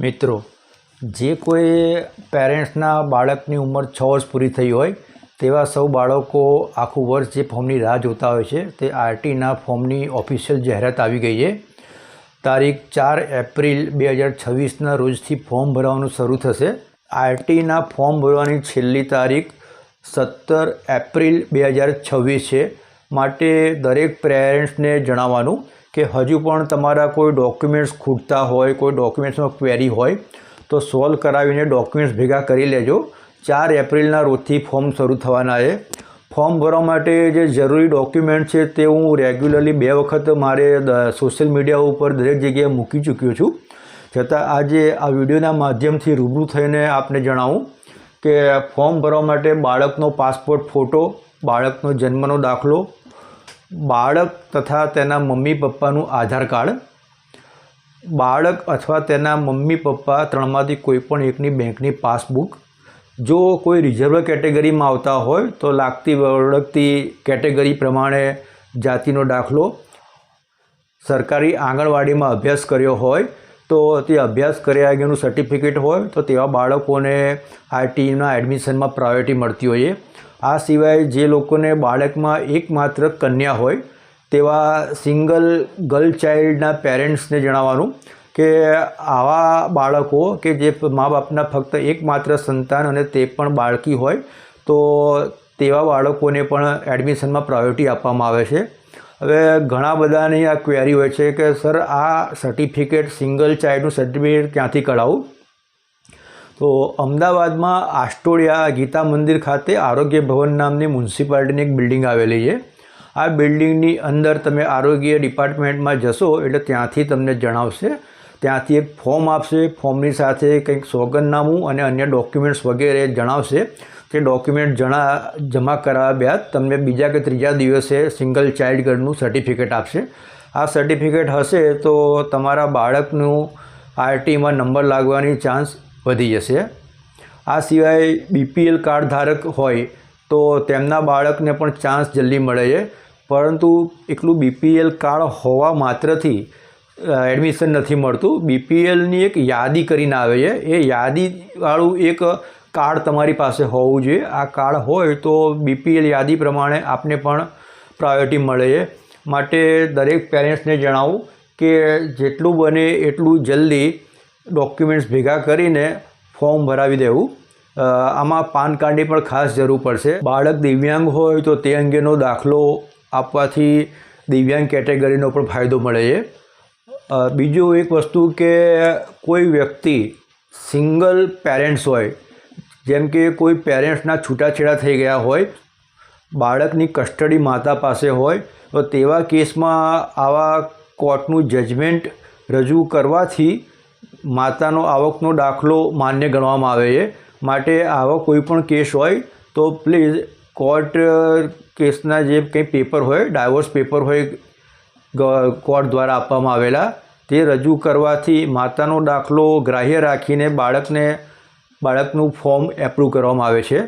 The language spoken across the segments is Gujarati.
મિત્રો, જે કોઈ પેરેન્ટ્સના બાળકની ઉંમર 6 વર્ષ પૂરી થઈ હોય તેવા સૌ બાળકો આખું વર્ષ જે ફોર્મની રાહ જોતા હોય છે તે આરટીના ફોર્મની ઓફિશિયલ જાહેરાત આવી ગઈ છે। તારીખ 4 એપ્રિલ 2026ના રોજથી ફોર્મ ભરવાનું શરૂ થશે। આરટીના ફોર્મ ભરવાની છેલ્લી તારીખ 17 એપ્રિલ 2026 છે। માટે દરેક પેરેન્ટ્સને જણાવવાનું કે હજુ પણ તમારા કોઈ ડોક્યુમેન્ટ્સ ખૂટતા હોય, કોઈ ડોક્યુમેન્ટ્સમાં ક્વેરી હોય તો સોલ્વ કરાવીને ડોક્યુમેન્ટ્સ ભેગા કરી લેજો। 4 એપ્રિલના રોજથી ફોર્મ શરૂ થવાના છે। ફોર્મ ભરવા માટે જે જરૂરી ડોક્યુમેન્ટ છે તે હું રેગ્યુલરલી 2 વખત મારે સોશિયલ મીડિયા ઉપર દરેક જગ્યાએ મૂકી ચૂક્યો છું। છતાં આજે આ વિડીયોના માધ્યમથી રૂબરૂ થઈને આપને જણાવું કે ફોર્મ ભરવા માટે બાળકનો પાસપોર્ટ ફોટો, બાળકનો જન્મનો દાખલો, બાળક તથા તેના મમ્મી પપ્પાનું આધાર કાર્ડ, બાળક અથવા તેના મમ્મી પપ્પા ત્રણમાંથી કોઈપણ એકની બેંકની પાસબુક, જો કોઈ રિઝર્વ કેટેગરીમાં આવતા હોય તો લાગતી વળગતી કેટેગરી પ્રમાણે જાતિનો દાખલો, સરકારી આંગણવાડીમાં અભ્યાસ કર્યો હોય તો તે અભ્યાસ કર્યા અંગેનું સર્ટિફિકેટ હોય તો તેવા બાળકોને આરટીના એડમિશનમાં પ્રાયોરિટી મળતી હોય છે। આ સિવાય જે લોકોને બાળકમાં એકમાત્ર કન્યા હોય તેવા સિંગલ ગર્લ ચાઇલ્ડના પેરેન્ટ્સને જણાવવાનું કે આવા બાળકો કે જે મા બાપના ફક્ત એકમાત્ર સંતાન અને તે પણ બાળકી હોય તો તેવા બાળકોને પણ એડમિશનમાં પ્રાયોરિટી આપવામાં આવે છે। હવે ઘણા બધાની આ ક્વેરી હોય છે કે સર આ સર્ટિફિકેટ સિંગલ ચાઇલ્ડનું સર્ટિફિકેટ ક્યાંથી કઢાવું? તો અમદાવાદમાં આસ્ટોડિયા ગીતા મંદિર ખાતે આરોગ્ય ભવન નામની મ્યુનિસિપાલિટીની એક બિલ્ડિંગ આવેલી છે। આ બિલ્ડિંગની અંદર તમે આરોગ્ય ડિપાર્ટમેન્ટમાં જશો એટલે ત્યાંથી તમને જણાવશે, ત્યાંથી એક ફોર્મ આપશે, ફોર્મની સાથે કંઈક સોગંદનામું અને અન્ય ડોક્યુમેન્ટ્સ વગેરે જણાવશે। તે ડોક્યુમેન્ટ જમા કરાવ્યા બાદ તમને બીજા કે ત્રીજા દિવસે સિંગલ ચાઇલ્ડ ગર્લનું સર્ટિફિકેટ આપશે। આ સર્ટિફિકેટ હશે તો તમારા બાળકનું આરટીમાં નંબર લાગવાની ચાન્સ વધી જશે। આ સિવાય બીપીએલ કાર્ડ ધારક હોય તો તેમના બાળકને પણ ચાન્સ જલ્દી મળે છે, પરંતુ એકલું બીપીએલ કાર્ડ હોવા માત્રથી એડમિશન નથી મળતું। બીપીએલની એક યાદી કરીને આવે છે, એ યાદીવાળું એક કાર્ડ તમારી પાસે હોવું જોઈએ। આ કાર્ડ હોય તો બીપીએલ યાદી પ્રમાણે આપને પણ પ્રાયોરિટી મળે છે। માટે દરેક પેરેન્ટ્સને જણાવું કે જેટલું બને એટલું જલ્દી ડોક્યુમેન્ટ્સ ભેગા કરીને ફોર્મ ભરાવી દેવું। આમાં પાન કાર્ડની પણ ખાસ જરૂર પડશે। બાળક દિવ્યાંગ હોય તો તે અંગેનો દાખલો આપવાથી દિવ્યાંગ કેટેગરીનો પણ ફાયદો મળે છે। બીજું એક વસ્તુ કે કોઈ વ્યક્તિ સિંગલ પેરેન્ટ્સ હોય, જેમ કે કોઈ પેરેન્ટ્સના છૂટાછેડા થઈ ગયા હોય, બાળકની કસ્ટડી માતા પાસે હોય તો તેવા કેસમાં આવા કોર્ટનું જજમેન્ટ રજૂ કરવાથી માતાનો આવકનો દાખલો માન્ય ગણવામાં આવે છે। માટે આવો કોઈ પણ કેસ હોય તો પ્લીઝ કોર્ટ કેસના જે કંઈ પેપર હોય, ડાયવોર્સ પેપર હોય કોર્ટ દ્વારા આપવામાં આવેલા, તે રજૂ કરવાથી માતાનો દાખલો ગ્રાહ્ય રાખીને બાળકનું ફોર્મ એપ્રૂવ કરવામાં આવે છે।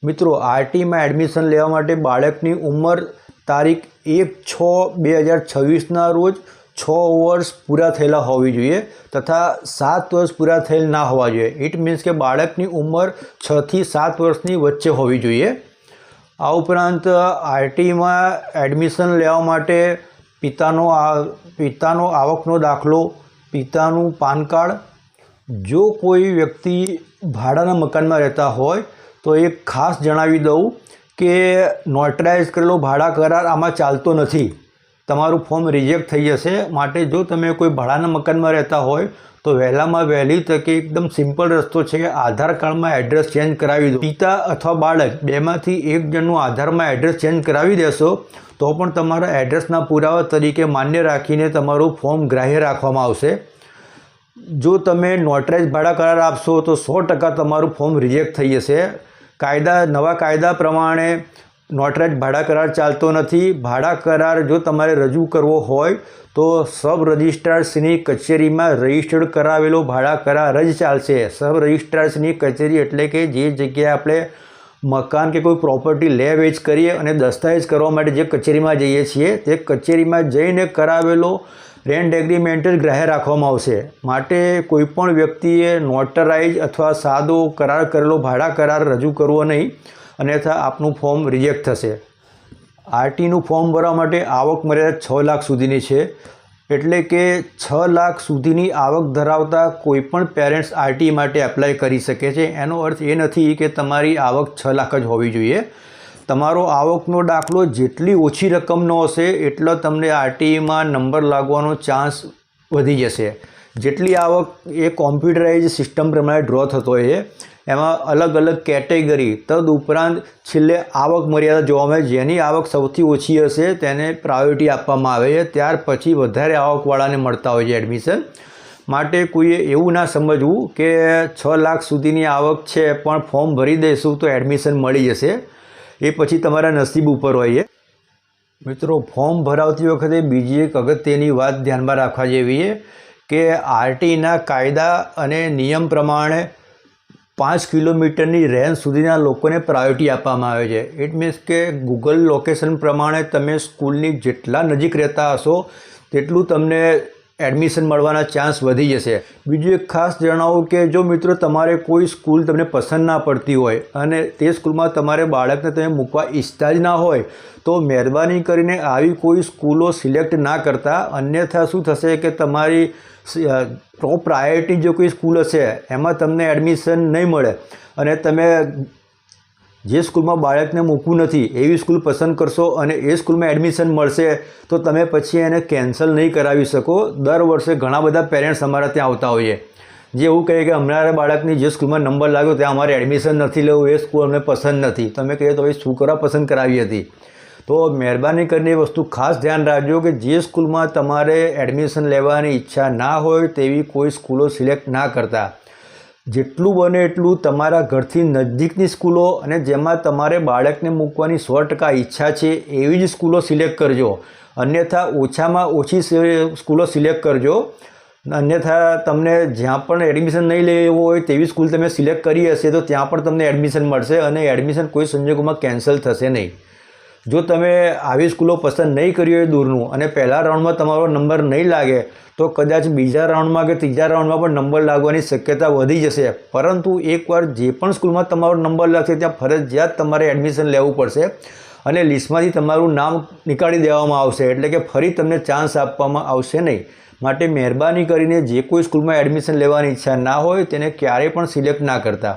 મિત્રો, આરટીમાં એડમિશન લેવા માટે બાળકની ઉંમર તારીખ 1/6/2026ના રોજ 6 વર્ષ પૂરા થયેલા હોવી જોઈએ તથા 7 વર્ષ પૂરા થયેલ ના હોવા જોઈએ। ઇટ મીન્સ કે બાળકની ઉંમર 6 થી 7 વર્ષની વચ્ચે હોવી જોઈએ। આ ઉપરાંત આરટીમાં એડમિશન લેવા માટે પિતાનો આવકનો દાખલો, પિતાનું પાન કાર્ડ, જો કોઈ વ્યક્તિ ભાડાના મકાનમાં રહેતા હોય તો એ ખાસ જણાવી દઉં કે નોટરાઇઝ કરેલો ભાડા કરાર આમાં ચાલતો નથી, તમારું ફોર્મ રિજેક્ટ થઈ જશે। માટે જો તમે કોઈ ભાડાના મકાનમાં રહેતા હોય તો વહેલામાં વહેલી તકે એકદમ સિમ્પલ રસ્તો છે કે આધાર કાર્ડમાં એડ્રેસ ચેન્જ કરાવી દો। પિતા અથવા બાળક બેમાંથી એક જણનું આધારમાં એડ્રેસ ચેન્જ કરાવી દેશો તો પણ તમારા એડ્રેસના પુરાવા તરીકે માન્ય રાખીને તમારું ફોર્મ ગ્રાહ્ય રાખવામાં આવશે। જો તમે નોટરાઇઝ ભાડા કરાર આપશો તો 100% તમારું ફોર્મ રિજેક્ટ થઈ જશે। નવા કાયદા પ્રમાણે નોટરાઇઝ ભાડા કરાર ચાલતો નથી। ભાડા કરાર જો તમારે રજૂ કરવો હોય તો સબ રજિસ્ટ્રારશ્રીની કચેરીમાં રજિસ્ટર્ડ કરાવેલો ભાડા કરાર જ ચાલશે। સબ રજિસ્ટ્રારશ્રીની કચેરી એટલે કે જે જગ્યાએ આપણે મકાન કે કોઈ પ્રોપર્ટી લે વેચ કરીએ અને દસ્તાવેજ કરવા માટે જે કચેરીમાં જઈએ છીએ તે કચેરીમાં જઈને કરાવેલો રેન્ટ એગ્રીમેન્ટ જ ગ્રાહ્ય રાખવામાં આવશે. માટે કોઈપણ વ્યક્તિએ નોટરાઇઝ અથવા સાદો કરાર કરેલો ભાડા કરાર રજૂ કરવો નહીં, અન્યથા આપનું ફોર્મ રિજેક્ટ થશે. આરટીનું ફોર્મ ભરવા માટે આવક મર્યાદા 6 લાખ સુધીની છે. એટલે કે 6 લાખ સુધીની આવક ધરાવતા કોઈપણ પેરેન્ટ્સ આરટી માટે એપ્લાય કરી શકે છે. એનો અર્થ એ નથી કે તમારી આવક 6 લાખ જ હોવી જોઈએ. તમારો આવકનો દાખલો જેટલી ઓછી રકમનો હશે એટલો તમને આરટીમાં નંબર લાગવાનો ચાન્સ વધી જશે. જેટલી આવક એ કોમ્પ્યુટરાઇઝ સિસ્ટમ પ્રમાણે ડ્રો થતો હોય છે. એમાં અલગ અલગ કેટેગરી તદ ઉપરાંત છેલ્લે આવક મર્યાદા જોવામાં આવે. જેની આવક સૌથી ઓછી હશે તેને પ્રાયોરિટી આપવામાં આવે છે. ત્યાર પછી વધારે આવકવાળાને મળતા હોય છે એડમિશન. માટે કોઈએ એવું ના સમજવું કે 6 લાખ સુધીની આવક છે પણ ફોર્મ ભરી દઈશું તો એડમિશન મળી જશે. એ પછી તમારા નસીબ ઉપર હોય છે. મિત્રો, ફોર્મ ભરાવતી વખતે બીજી એક અગત્યની વાત ધ્યાનમાં રાખવા જેવી છે કે આરટીના કાયદા અને નિયમ પ્રમાણે 5 કિલોમીટરની રેન્જ સુધીના લોકોને પ્રાયોરિટી આપવામાં આવે છે. ઇટ મીન્સ કે ગૂગલ લોકેશન પ્રમાણે તમે સ્કૂલની જેટલા નજીક રહેતા હશો તેટલું તમને એડમિશન મળવાના ચાન્સ વધી જશે. બીજું એક ખાસ જણાવું કે જો મિત્રો તમારે કોઈ સ્કૂલ તમને પસંદ ના પડતી હોય અને તે સ્કૂલમાં તમારે બાળકને તમે મૂકવા ઈચ્છતા જ ના હોય તો મહેરબાની કરીને આવી કોઈ સ્કૂલો સિલેક્ટ ના કરતા. અન્યથા શું થશે કે તમારી ટોપ પ્રાયોરિટી જો કોઈ સ્કૂલ હશે એમાં તમને એડમિશન નહીં મળે અને તમે જે સ્કૂલમાં બાળકને મૂકવું નથી એવી સ્કૂલ પસંદ કરશો અને એ સ્કૂલમાં એડમિશન મળશે તો તમે પછી એને કેન્સલ નહીં કરાવી શકો. દર વર્ષે ઘણા બધા પેરેન્ટ્સ અમારા ત્યાં આવતા હોઈએ જે એવું કહે કે અમારા બાળકની જે સ્કૂલમાં નંબર લાગ્યો ત્યાં અમારે એડમિશન નથી લેવું, એ સ્કૂલ અમને પસંદ નથી. તમે કહીએ તો એ શું કરવા પસંદ કરાવી હતી? તો મહેરબાની કરીને એ વસ્તુ ખાસ ધ્યાન રાખજો કે જે સ્કૂલમાં તમારે એડમિશન લેવાની ઈચ્છા ના હોય તેવી કોઈ સ્કૂલો સિલેક્ટ ના કરતા. જેટલું બને એટલું તમારા ઘરથી નજીકની સ્કૂલો અને જેમાં તમારે બાળકને મૂકવાની 100% ઈચ્છા છે એવી જ સ્કૂલો સિલેક્ટ કરજો. અન્યથા ઓછામાં ઓછી સ્કૂલો સિલેક્ટ કરજો. અન્યથા તમને જ્યાં પણ એડમિશન નહીં લેવું હોય તેવી સ્કૂલ તમે સિલેક્ટ કરી હશે તો ત્યાં પણ તમને એડમિશન મળશે અને એડમિશન કોઈ સંજોગોમાં કેન્સલ થશે નહીં. જો તમે આવી સ્કૂલો પસંદ નહીં કરી હોય દૂરનું અને પહેલા રાઉન્ડમાં તમારો નંબર નહીં લાગે તો કદાચ બીજા રાઉન્ડમાં કે ત્રીજા રાઉન્ડમાં પણ નંબર લાગવાની શક્યતા વધી જશે. પરંતુ એકવાર જે પણ સ્કૂલમાં તમારો નંબર લાગશે ત્યાં ફરજિયાત તમારે એડમિશન લેવું પડશે અને લિસ્ટમાંથી તમારું નામ નીકાળી દેવામાં આવશે. એટલે કે ફરી તમને ચાન્સ આપવામાં આવશે નહીં. માટે મહેરબાની કરીને જે કોઈ સ્કૂલમાં એડમિશન લેવાની ઈચ્છા ના હોય તેને ક્યારેય પણ સિલેક્ટ ના કરતા.